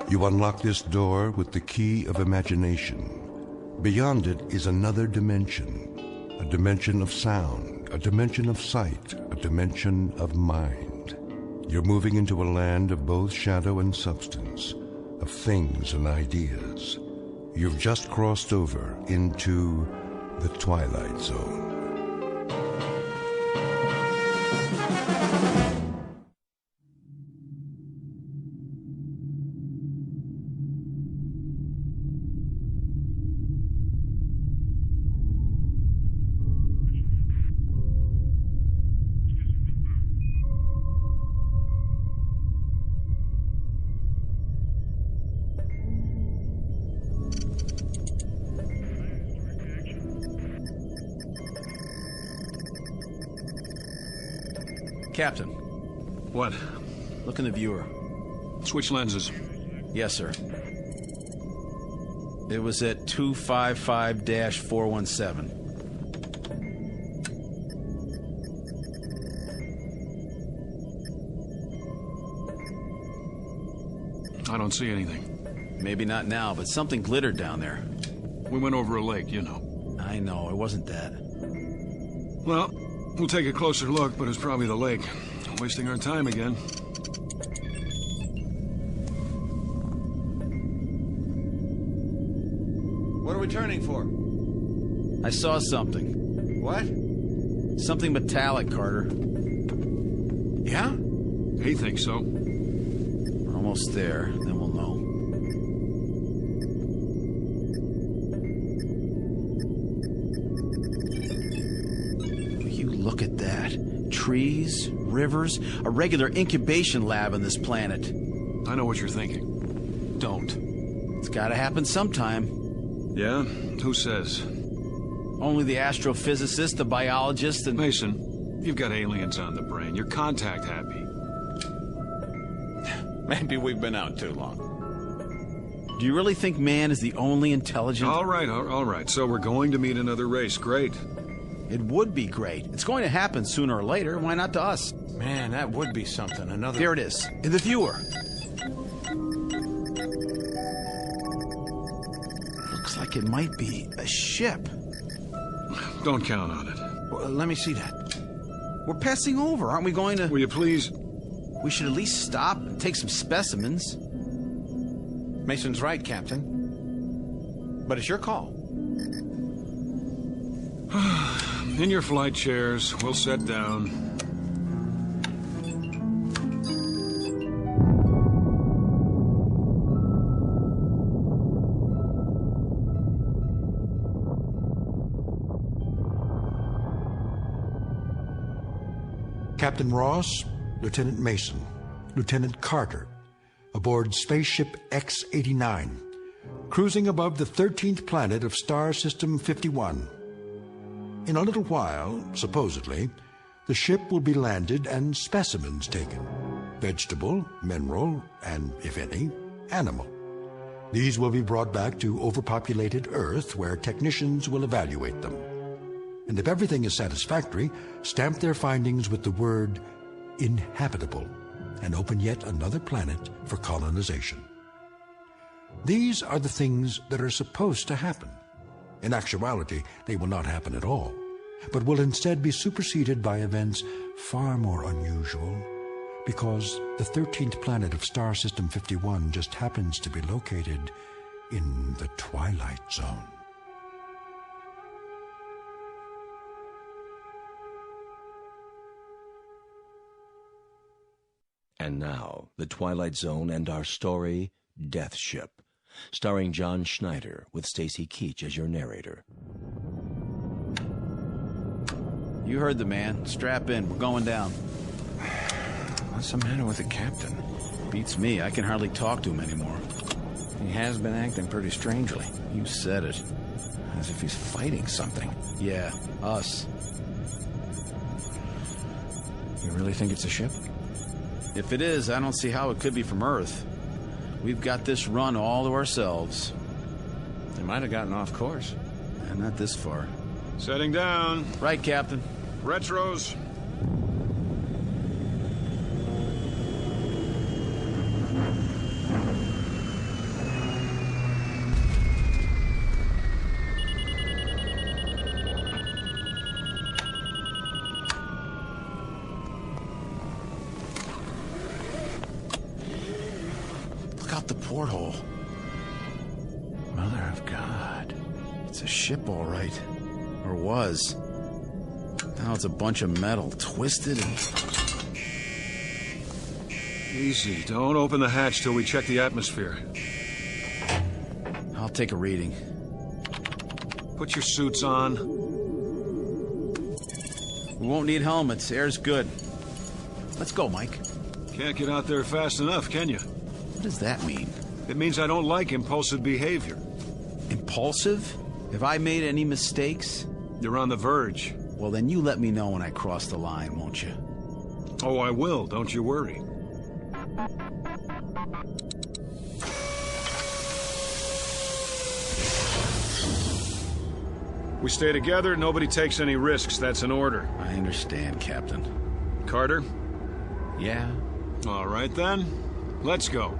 You unlock this door with the key of imagination. Beyond it is another dimension, a dimension of sound, a dimension of sight, a dimension of mind. You're moving into a land of both shadow and substance, of things and ideas. You've just crossed over into the Twilight Zone. Captain. What? Look in the viewer. Switch lenses. Yes, sir. It was at 255-417. I don't see anything. Maybe not now, but something glittered down there. We went over a lake, you know. I know, it wasn't that. Well, we'll take a closer look, but it's probably the lake. Wasting our time again. What are we turning for? I saw something. What? Something metallic, Carter. Yeah? He thinks so. We're almost there, then we'll know. Will you look at that? Trees, rivers, a regular incubation lab on this planet. I know what you're thinking. Don't. It's gotta happen sometime. Yeah? Who says? Only the astrophysicist, the biologist, and... Mason, you've got aliens on the brain. You're contact happy. Maybe we've been out too long. Do you really think man is the only intelligent... All right. So we're going to meet another race. Great. It would be great. It's going to happen sooner or later. Why not to us? Man, that would be something. Another... There it is, in the viewer. Looks like it might be a ship. Don't count on it. Well, let me see that. We're passing over. Aren't we going to... Will you please... We should at least stop and take some specimens. Mason's right, Captain. But it's your call. In your flight chairs, we'll set down. Captain Ross, Lieutenant Mason, Lieutenant Carter, aboard spaceship X-89, cruising above the 13th planet of Star System 51. In a little while, supposedly, the ship will be landed and specimens taken. Vegetable, mineral, and, if any, animal. These will be brought back to overpopulated Earth, where technicians will evaluate them. And if everything is satisfactory, stamp their findings with the word inhabitable and open yet another planet for colonization. These are the things that are supposed to happen. In actuality, they will not happen at all, but will instead be superseded by events far more unusual, because the 13th planet of Star System 51 just happens to be located in the Twilight Zone. And now, The Twilight Zone and our story, Death Ship, starring John Schneider with Stacy Keach as your narrator. You heard the man. Strap in. We're going down. What's the matter with the captain? Beats me. I can hardly talk to him anymore. He has been acting pretty strangely. You said it. As if he's fighting something. Yeah, us. You really think it's a ship? If it is, I don't see how it could be from Earth. We've got this run all to ourselves. They might have gotten off course. And not this far. Setting down. Right, Captain. Retros. porthole. Mother of God. It's a ship, all right. Or was. Now it's a bunch of metal, twisted and... Easy. Don't open the hatch till we check the atmosphere. I'll take a reading. Put your suits on. We won't need helmets. Air's good. Let's go, Mike. Can't get out there fast enough, can you? What does that mean? It means I don't like impulsive behavior. Impulsive? Have I made any mistakes? You're on the verge. Well, then you let me know when I cross the line, won't you? Oh, I will. Don't you worry. We stay together, nobody takes any risks. That's an order. I understand, Captain. Carter? Yeah? All right, then. Let's go.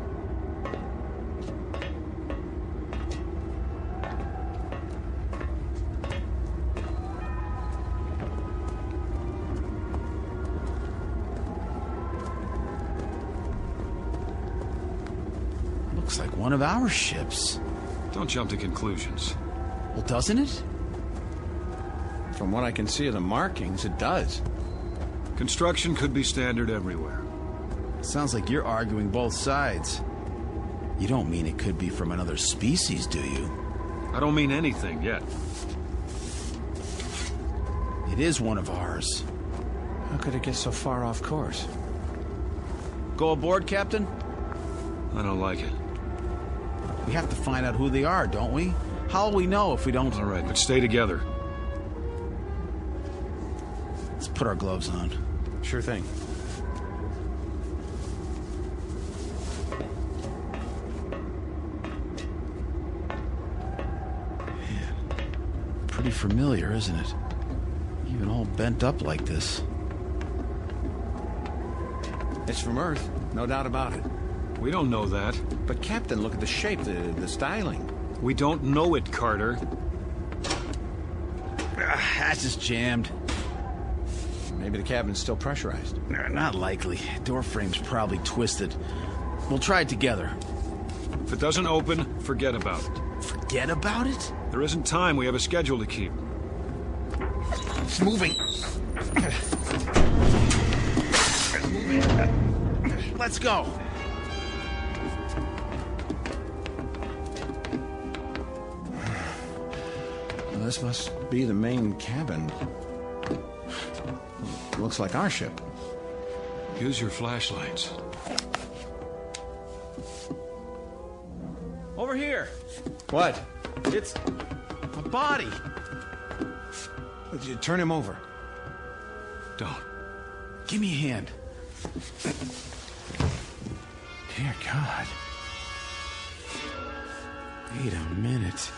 Looks like one of our ships. Don't jump to conclusions. Well, doesn't it? From what I can see of the markings, it does. Construction could be standard everywhere. Sounds like you're arguing both sides. You don't mean it could be from another species, do you? I don't mean anything yet. It is one of ours. How could it get so far off course? Go aboard, Captain? I don't like it. We have to find out who they are, don't we? How'll we know if we don't... All right, but stay together. Let's put our gloves on. Sure thing. Pretty familiar, isn't it? Even all bent up like this. It's from Earth, no doubt about it. We don't know that. But Captain, look at the shape, the styling. We don't know it, Carter. Hatch is jammed. Maybe the cabin's still pressurized. Not likely. Door frame's probably twisted. We'll try it together. If it doesn't open, forget about it. Forget about it? There isn't time. We have a schedule to keep. It's moving. Let's go. Well, this must be the main cabin. Looks like our ship. Use your flashlights. Over here. What? It's a body. Turn him over. Don't. Give me a hand. Dear God. Wait a minute.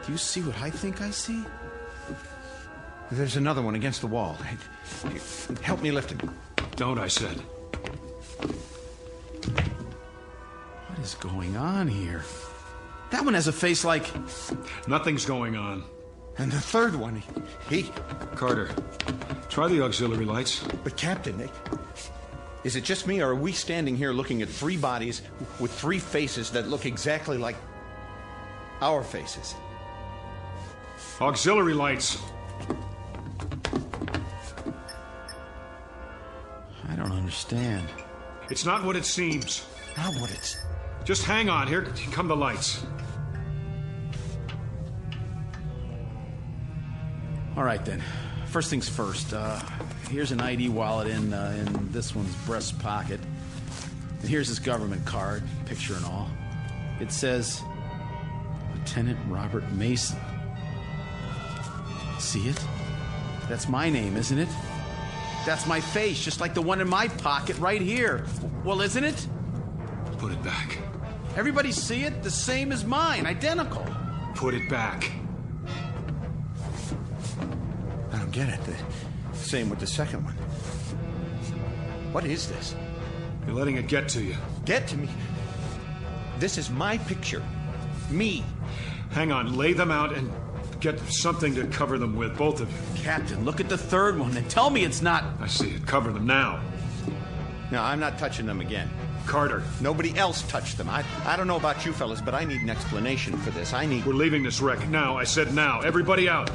Do you see what I think I see? There's another one against the wall. Help me lift him. Don't, I said. What is going on here? That one has a face like... Nothing's going on. And the third one, he... Carter, try the auxiliary lights. But Captain, is it just me, or are we standing here looking at three bodies with three faces that look exactly like our faces? Auxiliary lights. I don't understand. It's not what it seems. Not what it's... Just hang on. Here come the lights. All right, then. First things first. Here's an ID wallet in this one's breast pocket. And here's his government card, picture and all. It says, Lieutenant Robert Mason. See it? That's my name, isn't it? That's my face, just like the one in my pocket right here. Well, isn't it? Put it back. Everybody see it? The same as mine, identical. Put it back. I don't get it. The same with the second one. What is this? You're letting it get to you. Get to me. This is my picture. Me. Hang on. Lay them out and get something to cover them with, both of you. Captain, look at the third one and tell me it's not... I see it. Cover them now. No, I'm not touching them again. Carter. Nobody else touched them. I don't know about you fellas, but I need an explanation for this. We're leaving this wreck now. I said now. Everybody out.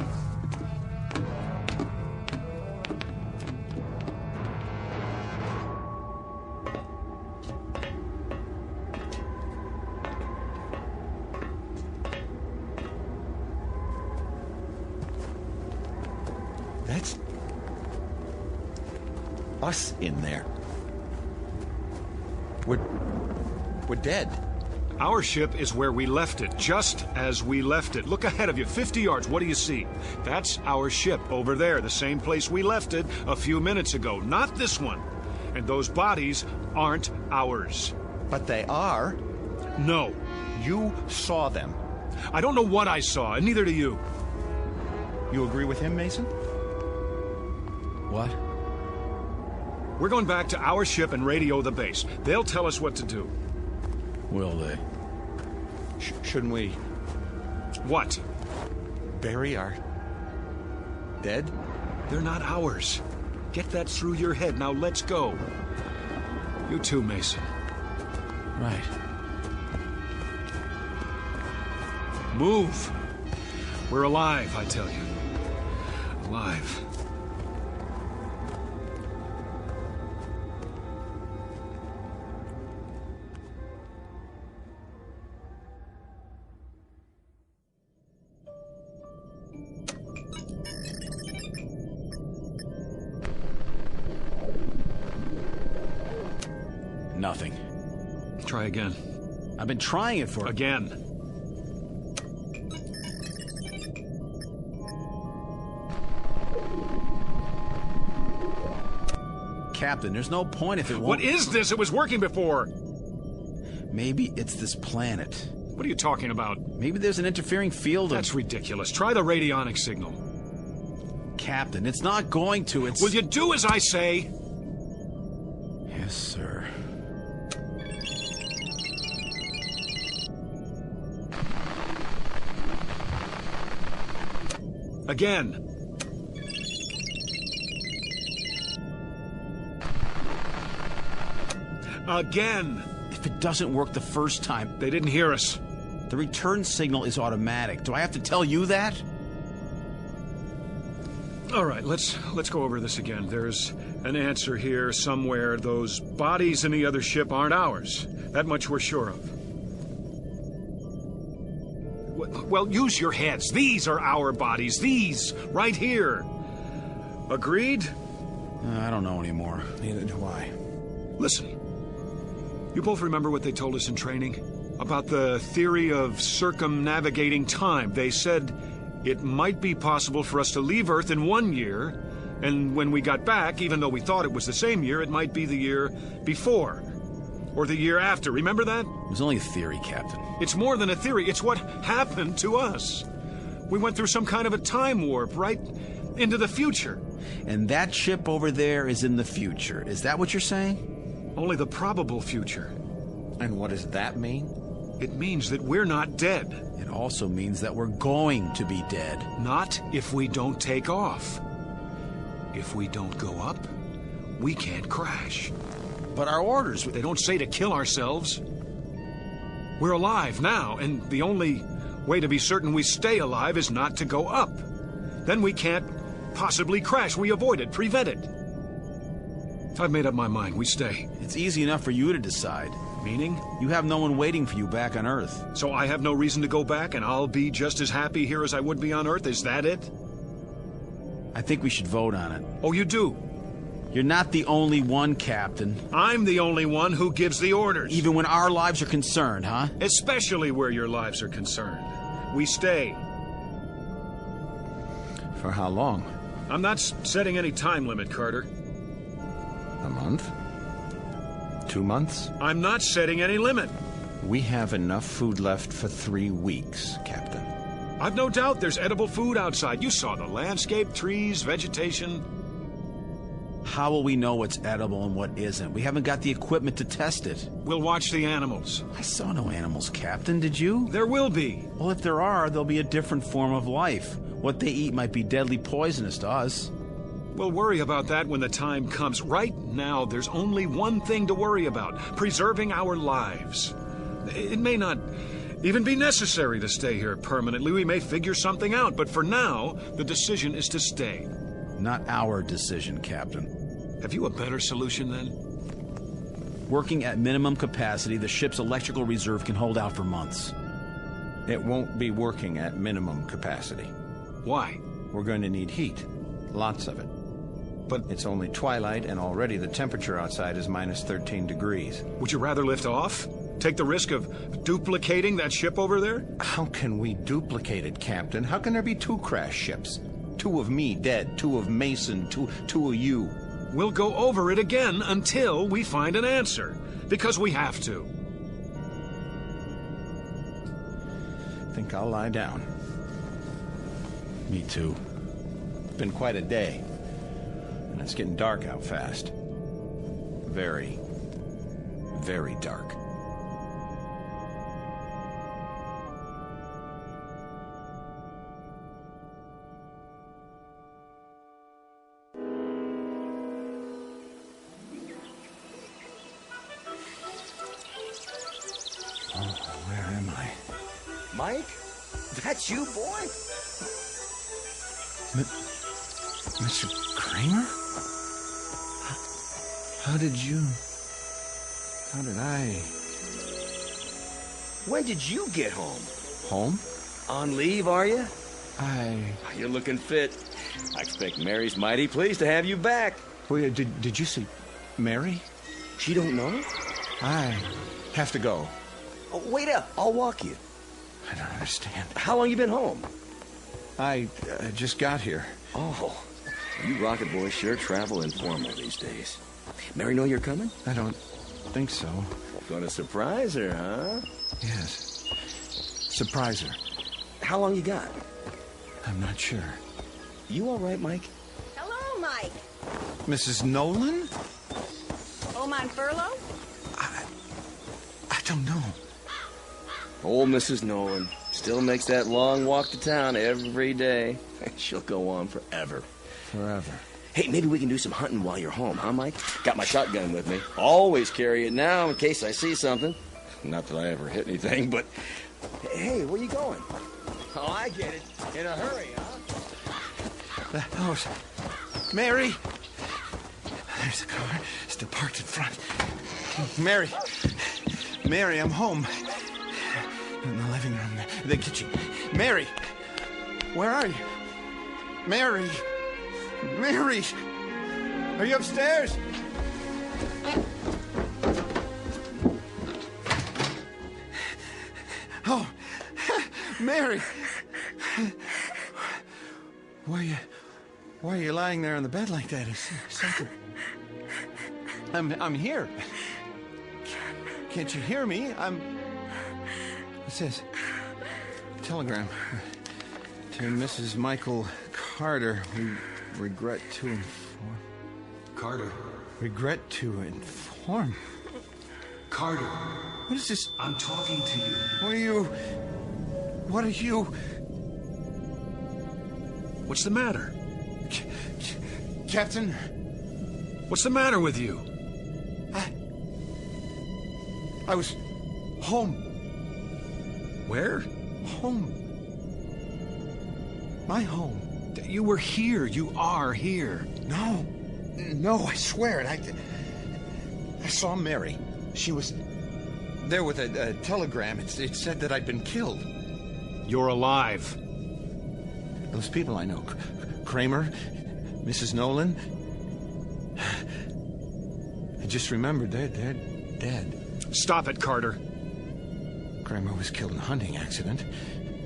That's us in there. We're dead. Our ship is where we left it, just as we left it. Look ahead of you, 50 yards. What do you see? That's our ship over there, the same place we left it a few minutes ago. Not this one. And those bodies aren't ours. But they are. No. You saw them. I don't know what I saw, and neither do you. You agree with him, Mason? What? We're going back to our ship and radio the base. They'll tell us what to do. Will they? Shouldn't we What? bury our dead? They're not ours. Get that through your head. Now let's go. You too, Mason. Right. Move. We're alive, I tell you. Alive. Nothing. Try again. I've been trying it for... Again. Captain, there's no point if it won't... What is this? It was working before. Maybe it's this planet. What are you talking about? Maybe there's an interfering field of... That's ridiculous. Try the radionic signal. Captain, it's not going to. It's... Will you do as I say? Yes, sir. Again. Again. If it doesn't work the first time... They didn't hear us. The return signal is automatic. Do I have to tell you that? All right, let's go over this again. There's an answer here somewhere. Those bodies in the other ship aren't ours. That much we're sure of. Well, use your heads. These are our bodies. These, right here. Agreed? I don't know anymore. Neither do I. Listen. You both remember what they told us in training? About the theory of circumnavigating time. They said it might be possible for us to leave Earth in 1 year, and when we got back, even though we thought it was the same year, it might be the year before. Or the year after. Remember that? It was only a theory, Captain. It's more than a theory. It's what happened to us. We went through some kind of a time warp, right into the future. And that ship over there is in the future. Is that what you're saying? Only the probable future. And what does that mean? It means that we're not dead. It also means that we're going to be dead. Not if we don't take off. If we don't go up, we can't crash. But our orders... They don't say to kill ourselves. We're alive now, and the only way to be certain we stay alive is not to go up. Then we can't possibly crash. We avoid it, prevent it. I've made up my mind. We stay. It's easy enough for you to decide. Meaning? You have no one waiting for you back on Earth. So I have no reason to go back, and I'll be just as happy here as I would be on Earth? Is that it? I think we should vote on it. Oh, you do? You're not the only one, Captain. I'm the only one who gives the orders. Even when our lives are concerned, huh? Especially where your lives are concerned. We stay. For how long? I'm not setting any time limit, Carter. A month? 2 months? I'm not setting any limit. We have enough food left for 3 weeks, Captain. I've no doubt there's edible food outside. You saw the landscape, trees, vegetation. How will we know what's edible and what isn't? We haven't got the equipment to test it. We'll watch the animals. I saw no animals, Captain. Did you? There will be. Well, if there are, there'll be a different form of life. What they eat might be deadly poisonous to us. We'll worry about that when the time comes. Right now, there's only one thing to worry about: preserving our lives. It may not even be necessary to stay here permanently. We may figure something out, but for now, the decision is to stay. Not our decision, Captain. Have you a better solution, then? Working at minimum capacity, the ship's electrical reserve can hold out for months. It won't be working at minimum capacity. Why? We're going to need heat. Lots of it. But it's only twilight, and already the temperature outside is minus 13 degrees. Would you rather lift off? Take the risk of duplicating that ship over there? How can we duplicate it, Captain? How can there be two crash ships? Two of me dead, two of Mason, two of you. We'll go over it again until we find an answer. Because we have to. I think I'll lie down. Me too. It's been quite a day. And it's getting dark out fast. Very, very dark. Mike? That's you, boy? Mr. Kramer? How did I... When did you get home? Home? On leave, are you? You're looking fit. I expect Mary's mighty pleased to have you back. Wait, did you say Mary? She don't know? I have to go. Oh, wait up. I'll walk you. I don't understand. How long you been home? I just got here. Oh, you rocket boys sure travel informal these days. Mary know you're coming? I don't think so. Gonna surprise her, huh? Yes. Surprise her. How long you got? I'm not sure. You all right, Mike? Hello, Mike. Mrs. Nolan? Home on furlough? I don't know. Old Mrs. Nolan still makes that long walk to town every day. She'll go on forever. Forever. Hey, maybe we can do some hunting while you're home, huh, Mike? Got my shotgun with me. Always carry it now in case I see something. Not that I ever hit anything, but... Hey, where you going? Oh, I get it. In a hurry, huh? The house. Mary! There's the car. Still parked in front. Mary! Mary, I'm home. In the living room, the kitchen. Mary! Where are you? Mary! Mary! Are you upstairs? Oh, Mary! Why are you lying there on the bed like that? Is something... I'm here. Can't you hear me? It says, telegram to Mrs. Michael Carter. We regret to inform. Carter. Regret to inform. Carter. What is this? I'm talking to you. What are you? What's the matter? Captain? What's the matter with you? I was home. Where? Home. My home. You were here. You are here. No, I swear it. I saw Mary. She was there with a telegram. It said that I'd been killed. You're alive. Those people I know. Kramer, Mrs. Nolan. I just remembered they're dead. Stop it, Carter. Kramer was killed in a hunting accident.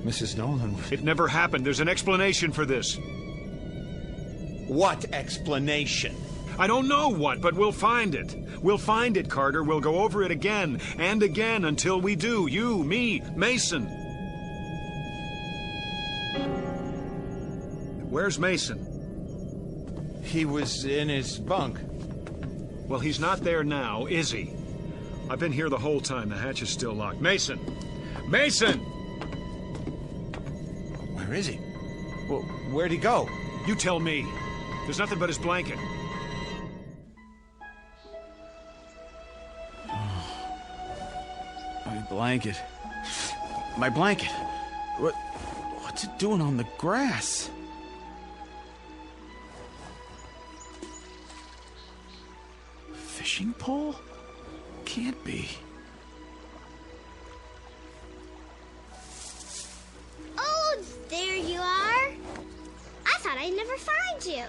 Mrs. Nolan... It never happened. There's an explanation for this. What explanation? I don't know what, but we'll find it. We'll find it, Carter. We'll go over it again and again until we do. You, me, Mason. Where's Mason? He was in his bunk. Well, he's not there now, is he? I've been here the whole time. The hatch is still locked. Mason! Mason! Where is he? Well, where'd he go? You tell me. There's nothing but his blanket. My blanket. My blanket. What's it doing on the grass? Fishing pole? Can't be. Oh, there you are. I thought I'd never find you.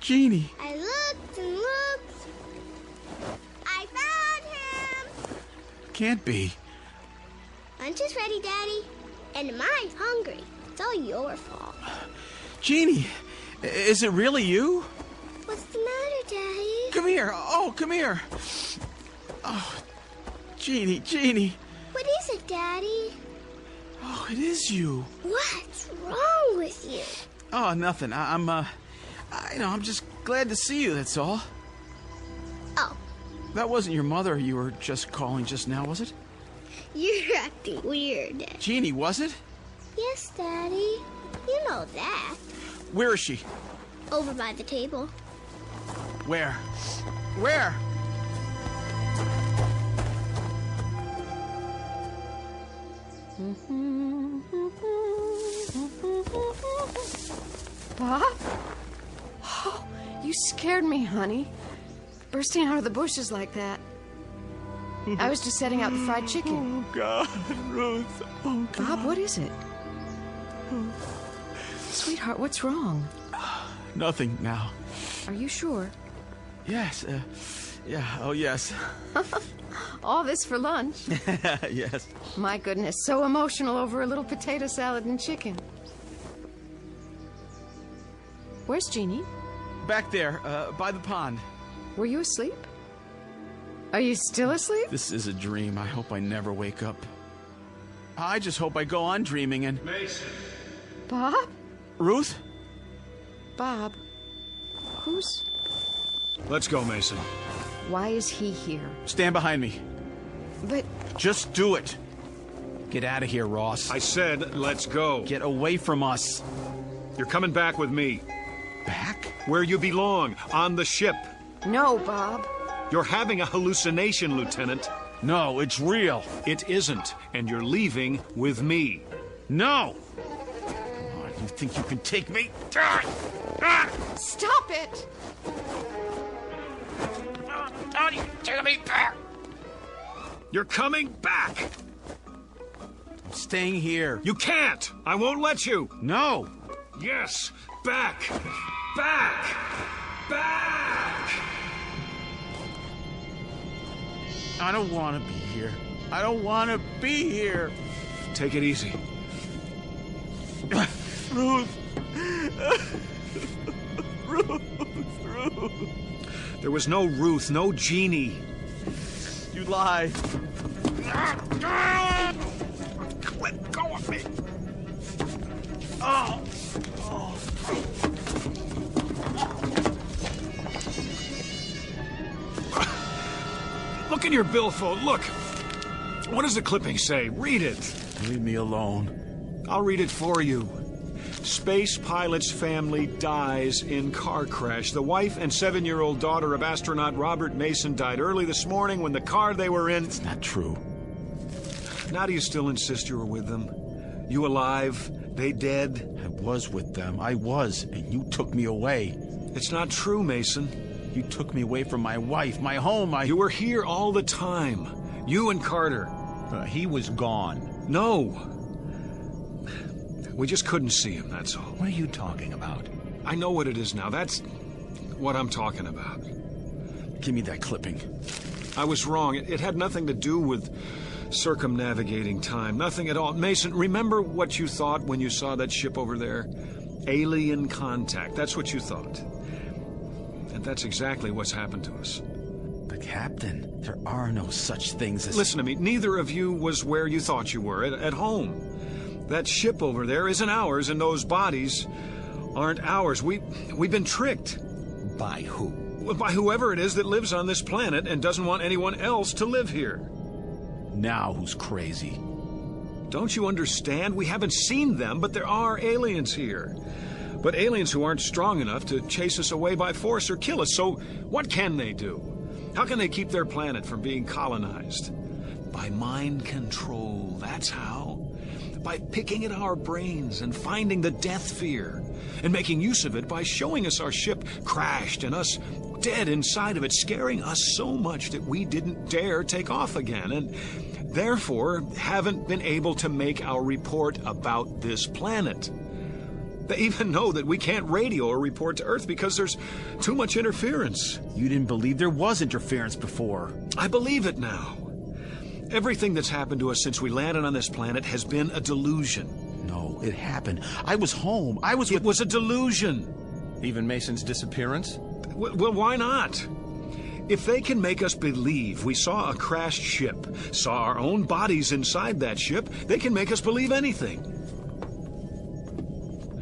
Jeannie. I looked and looked. I found him. Can't be. Lunch is ready, Daddy. And mine's hungry. It's all your fault. Jeannie, is it really you? What's the matter, Daddy? Come here. Oh, come here. Oh, Jeannie. What is it, Daddy? Oh, it is you. What's wrong with you? Oh, nothing. I'm just glad to see you, that's all. Oh. That wasn't your mother you were just calling just now, was it? You're acting weird, Daddy. Jeannie, was it? Yes, Daddy. You know that. Where is she? Over by the table. Where? Where? Bob? Oh, you scared me, honey. Bursting out of the bushes like that. I was just setting out the fried chicken. Oh, God, Ruth. Oh, God. Bob, what is it? Sweetheart, what's wrong? Nothing now. Are you sure? Yes, yeah, oh, yes. All this for lunch? Yes. My goodness, so emotional over a little potato salad and chicken. Where's Jeannie? Back there, by the pond. Were you asleep? Are you still asleep? This is a dream. I hope I never wake up. I just hope I go on dreaming and... Mason. Bob? Ruth? Bob, who's... Let's go, Mason. Why is he here? Stand behind me. But... Just do it. Get out of here, Ross. I said, let's go. Get away from us. You're coming back with me. Back? Where you belong, on the ship. No, Bob. You're having a hallucination, Lieutenant. No, it's real. It isn't, and you're leaving with me. No! Oh, you think you can take me? Stop it! Don't you take me back! You're coming back! I'm staying here. You can't! I won't let you! No! Yes! Back! Back! Back! I don't want to be here. I don't want to be here. Take it easy. Ruth. Ruth. There was no Ruth, no Jeannie. You lie. Let go of me. Oh. Look in your billfold. Look. What does the clipping say? Read it. Leave me alone. I'll read it for you. Space pilot's family dies in car crash. The wife and 7-year-old daughter of astronaut Robert Mason died early this morning when the car they were in... It's not true. Now do you still insist you were with them? You alive? They dead? I was with them. I was, and you took me away. It's not true, Mason. You took me away from my wife, my home, You were here all the time. You and Carter. He was gone. No. We just couldn't see him, that's all. What are you talking about? I know what it is now. That's what I'm talking about. Give me that clipping. I was wrong. It had nothing to do with circumnavigating time. Nothing at all. Mason, remember what you thought when you saw that ship over there? Alien contact. That's what you thought. And that's exactly what's happened to us. But Captain, there are no such things as... Listen to me. Neither of you was where you thought you were, at home. That ship over there isn't ours, and those bodies aren't ours. We've been tricked. By who? By whoever it is that lives on this planet and doesn't want anyone else to live here. Now who's crazy? Don't you understand? We haven't seen them, but there are aliens here. But aliens who aren't strong enough to chase us away by force or kill us, so what can they do? How can they keep their planet from being colonized? By mind control, that's how. By picking at our brains and finding the death fear, and making use of it by showing us our ship crashed and us dead inside of it, scaring us so much that we didn't dare take off again, and therefore haven't been able to make our report about this planet. They even know that we can't radio or report to Earth because there's too much interference. You didn't believe there was interference before. I believe it now. Everything that's happened to us since we landed on this planet has been a delusion. No, it happened. I was home. It was a delusion. Even Mason's disappearance? Well, why not? If they can make us believe we saw a crashed ship, saw our own bodies inside that ship, they can make us believe anything.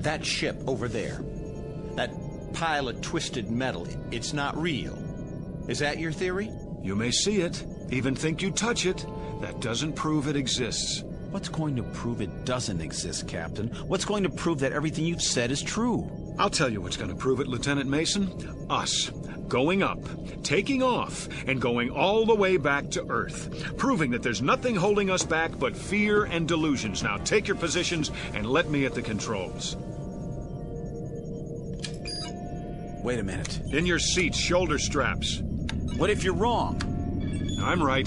That ship over there, that pile of twisted metal, it's not real. Is that your theory? You may see it, even think you touch it. That doesn't prove it exists. What's going to prove it doesn't exist, Captain? What's going to prove that everything you've said is true? I'll tell you what's going to prove it, Lieutenant Mason. Us. Going up, taking off, and going all the way back to Earth. Proving that there's nothing holding us back but fear and delusions. Now take your positions and let me at the controls. Wait a minute. In your seats, shoulder straps. What if you're wrong? I'm right.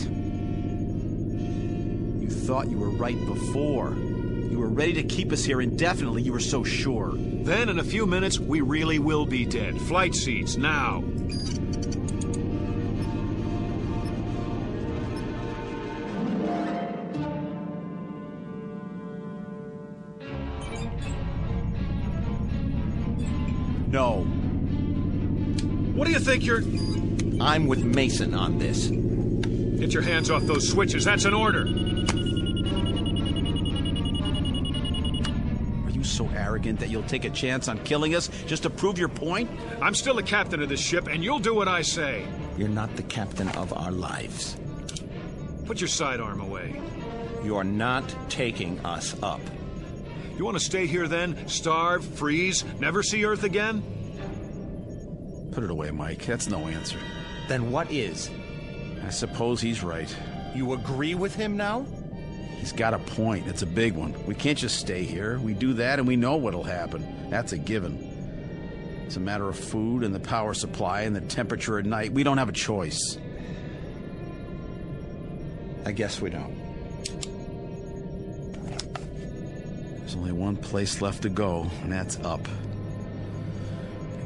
You thought you were right before. You were ready to keep us here indefinitely. You were so sure. Then in a few minutes, we really will be dead. Flight seats, now. No. What do you think you're... I'm with Mason on this. Get your hands off those switches. That's an order. Are you so arrogant that you'll take a chance on killing us just to prove your point? I'm still the captain of this ship, and you'll do what I say. You're not the captain of our lives. Put your sidearm away. You're not taking us up. You want to stay here then? Starve, freeze, never see Earth again? Put it away, Mike. That's no answer. Then what is? I suppose he's right. You agree with him now? He's got a point. It's a big one. We can't just stay here. We do that and we know what'll happen. That's a given. It's a matter of food and the power supply and the temperature at night. We don't have a choice. I guess we don't. There's only one place left to go, and that's up.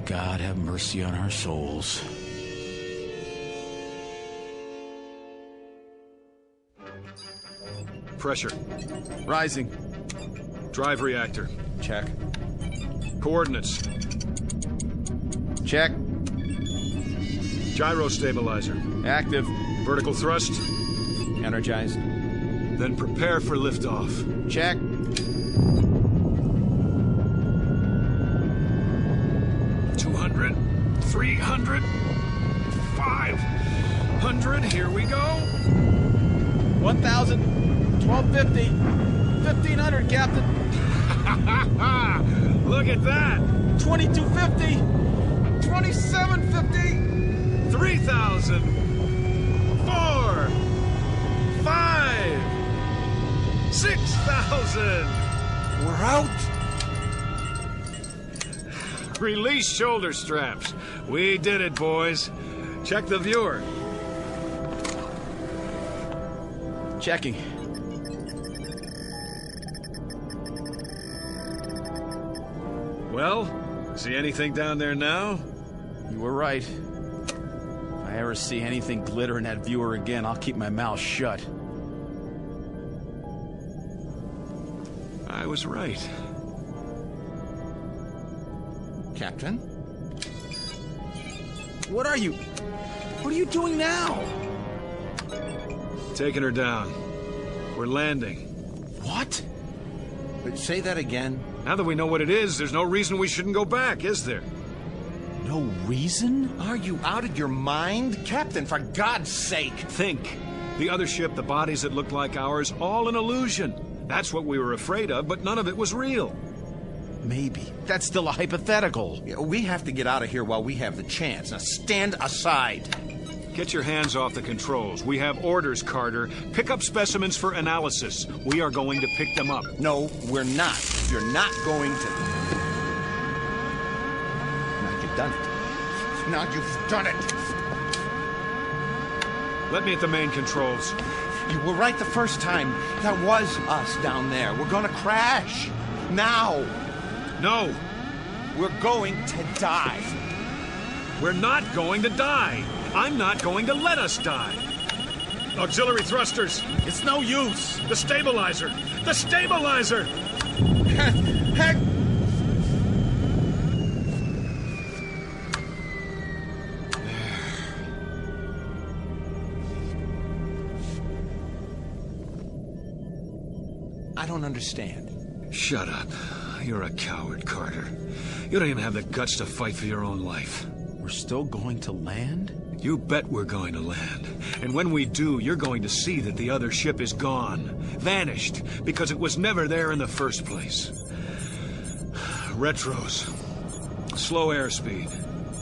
God have mercy on our souls. Pressure. Rising. Drive reactor. Check. Coordinates. Check. Gyro stabilizer. Active. Vertical thrust. Energized. Then prepare for liftoff. Check. $200, $300, $500. Here we go. 1,000, 1,250, 1,500, Captain. Look at that. 2,250, 2,750, 3,000, 4, 5, 6,000. We're out. Release shoulder straps. We did it, boys. Check the viewer. Checking. Well, see anything down there now? You were right. If I ever see anything glitter in that viewer again, I'll keep my mouth shut. I was right. Captain? What are you doing now? Taking her down. We're landing. What? Say that again. Now that we know what it is, there's no reason we shouldn't go back, is there? No reason? Are you out of your mind? Captain, for God's sake! Think. The other ship, the bodies that looked like ours, all an illusion. That's what we were afraid of, but none of it was real. Maybe. That's still a hypothetical. Yeah, we have to get out of here while we have the chance. Now stand aside. Get your hands off the controls. We have orders, Carter. Pick up specimens for analysis. We are going to pick them up. No, we're not. You're not going to. Now you've done it. Now you've done it. Let me at the main controls. You were right the first time. That was us down there. We're gonna crash. Now. No. We're going to die. We're not going to die. I'm not going to let us die. Auxiliary thrusters. It's no use. The stabilizer. The stabilizer! Heck! I don't understand. Shut up. You're a coward, Carter. You don't even have the guts to fight for your own life. We're still going to land? You bet we're going to land. And when we do, you're going to see that the other ship is gone. Vanished. Because it was never there in the first place. Retros. Slow airspeed.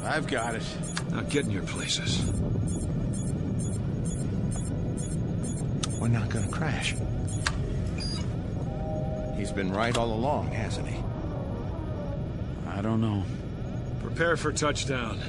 I've got it. Now get in your places. We're not gonna crash. He's been right all along, hasn't he? I don't know. Prepare for touchdown.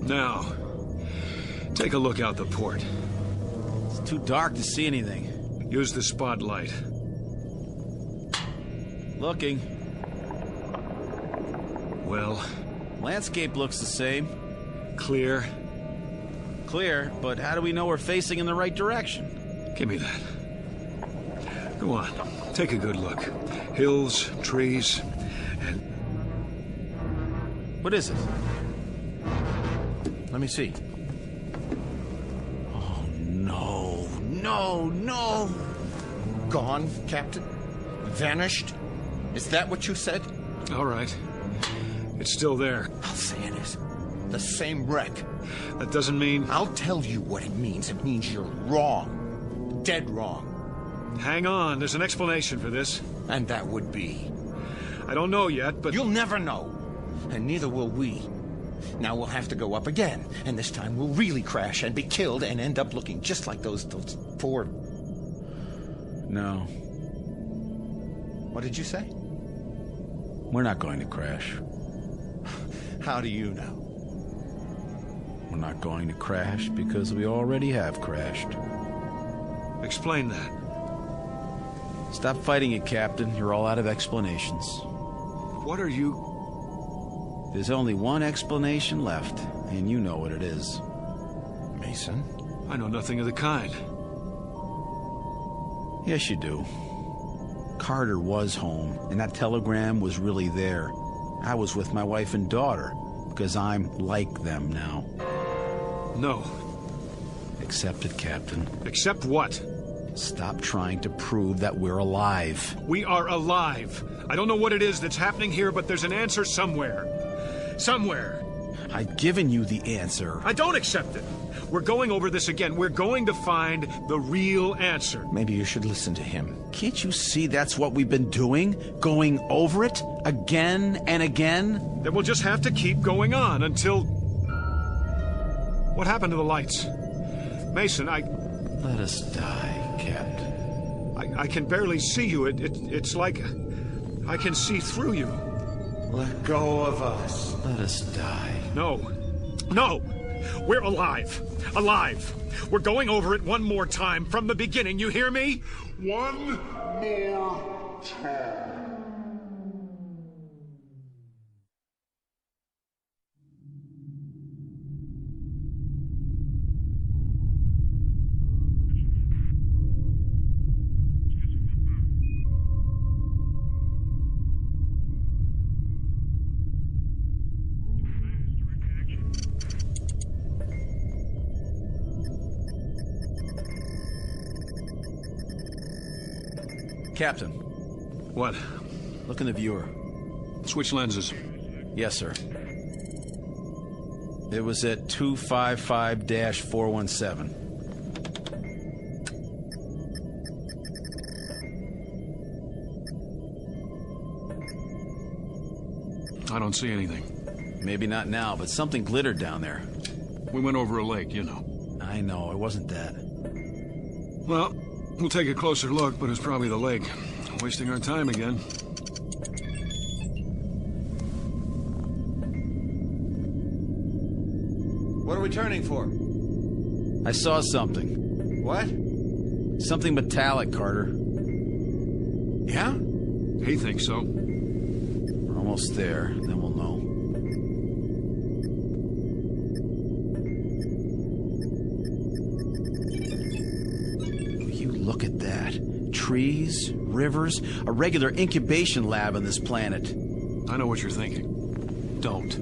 Now, take a look out the port. It's too dark to see anything. Use the spotlight. Looking. Well? Landscape looks the same. Clear? Clear, but how do we know we're facing in the right direction? Give me that. Go on, take a good look. Hills, trees, and... What is it? Let me see. Oh, no. No, no. Gone, Captain? Vanished? Is that what you said? All right. It's still there. I'll say it is. The same wreck. That doesn't mean... I'll tell you what it means. It means you're wrong. Dead wrong. Hang on, there's an explanation for this. And that would be? I don't know yet, but... You'll never know. And neither will we. Now we'll have to go up again, and this time we'll really crash and be killed and end up looking just like those four... No. What did you say? We're not going to crash. How do you know? We're not going to crash because we already have crashed. Explain that. Stop fighting it, Captain. You're all out of explanations. What are you... There's only one explanation left, and you know what it is. Mason? I know nothing of the kind. Yes, you do. Carter was home, and that telegram was really there. I was with my wife and daughter, because I'm like them now. No. Accept it, Captain. Accept what? Stop trying to prove that we're alive. We are alive. I don't know what it is that's happening here, but there's an answer somewhere. Somewhere. I've given you the answer. I don't accept it. We're going over this again. We're going to find the real answer. Maybe you should listen to him. Can't you see that's what we've been doing? Going over it again and again? Then we'll just have to keep going on until... What happened to the lights? Mason, Let us die, Captain. I can barely see you. It's like... I can see through you. Let go of us. Let us die. No. No! We're alive. Alive. We're going over it one more time from the beginning. You hear me? One more time. Captain, What? look in the viewer. Switch lenses. Yes, sir. It was at 255-417. I don't see anything. Maybe not now, but something glittered down there. We went over a lake, you know. I know, it wasn't that. Well, we'll take a closer look, but it's probably the lake. Wasting our time again. What are we turning for? I saw something. What? Something metallic, Carter. Yeah? He thinks so. We're almost there, then we'll know. You look at that. Trees, rivers, a regular incubation lab on this planet. I know what you're thinking. Don't.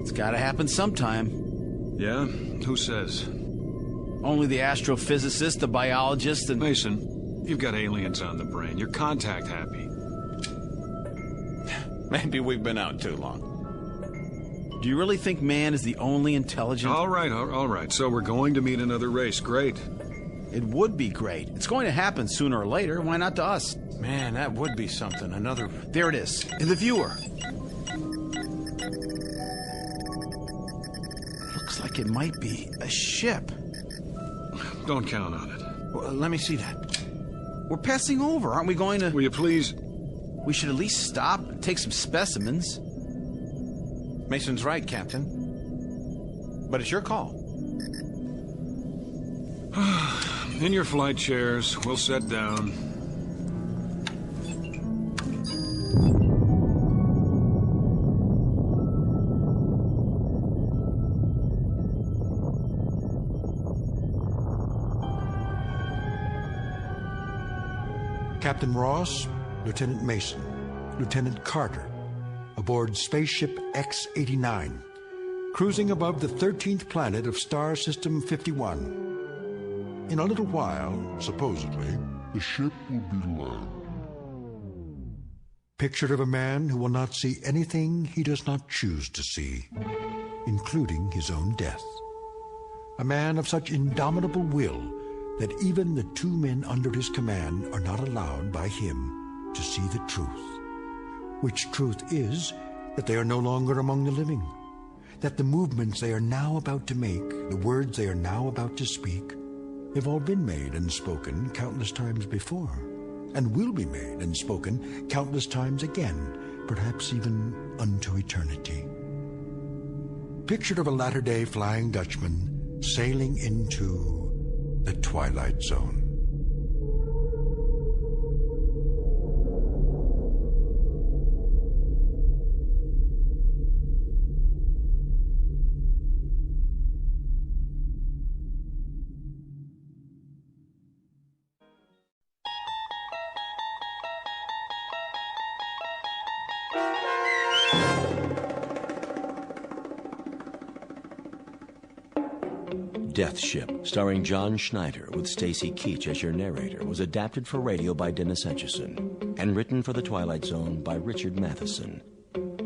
It's gotta happen sometime. Yeah? Who says? Only the astrophysicist, the biologist, and... Mason, you've got aliens on the brain. You're contact happy. Maybe we've been out too long. Do you really think man is the only intelligent... All right. So we're going to meet another race. Great. It would be great. It's going to happen sooner or later. Why not to us? Man, that would be something. Another... There it is, in the viewer. Looks like it might be a ship. Don't count on it. Well, let me see that. We're passing over. Aren't we going to... Will you please... We should at least stop and take some specimens. Mason's right, Captain. But it's your call. In your flight chairs, we'll set down. Captain Ross, Lieutenant Mason, Lieutenant Carter, aboard spaceship X-89, cruising above the 13th planet of Star System 51. In a little while, supposedly, the ship will be low. Picture of a man who will not see anything he does not choose to see, including his own death. A man of such indomitable will that even the two men under his command are not allowed by him to see the truth. Which truth is that they are no longer among the living, that the movements they are now about to make, the words they are now about to speak, have all been made and spoken countless times before, and will be made and spoken countless times again, perhaps even unto eternity. Picture of a latter-day Flying Dutchman sailing into the Twilight Zone. Death Ship, starring John Schneider with Stacy Keach as your narrator, was adapted for radio by Dennis Etchison and written for The Twilight Zone by Richard Matheson.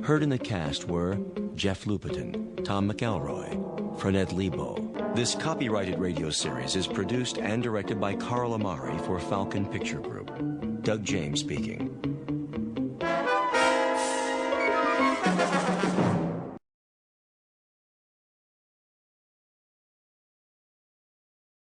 Heard in the cast were Jeff Lupetin, Tom McElroy, Frenette Lebo. This copyrighted radio series is produced and directed by Carl Amari for Falcon Picture Group. Doug James speaking.